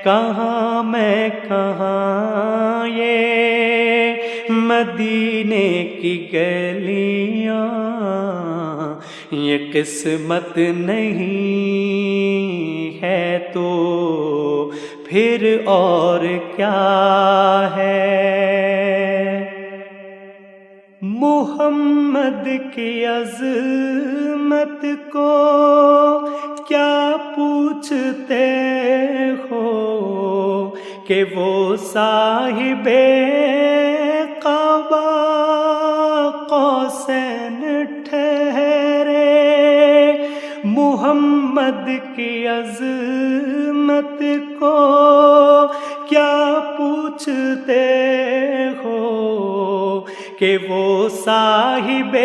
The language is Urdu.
کہاں میں کہاں یہ مدینے کی گلیاں، یہ قسمت نہیں ہے تو پھر اور کیا ہے؟ محمد کی عظمت کو کیا پوچھتے ہو کہ وہ صاحب قبا قوسین ٹھہرے؟ محمد کی عظمت کو کیا پوچھتے ہو کہ وہ صاحب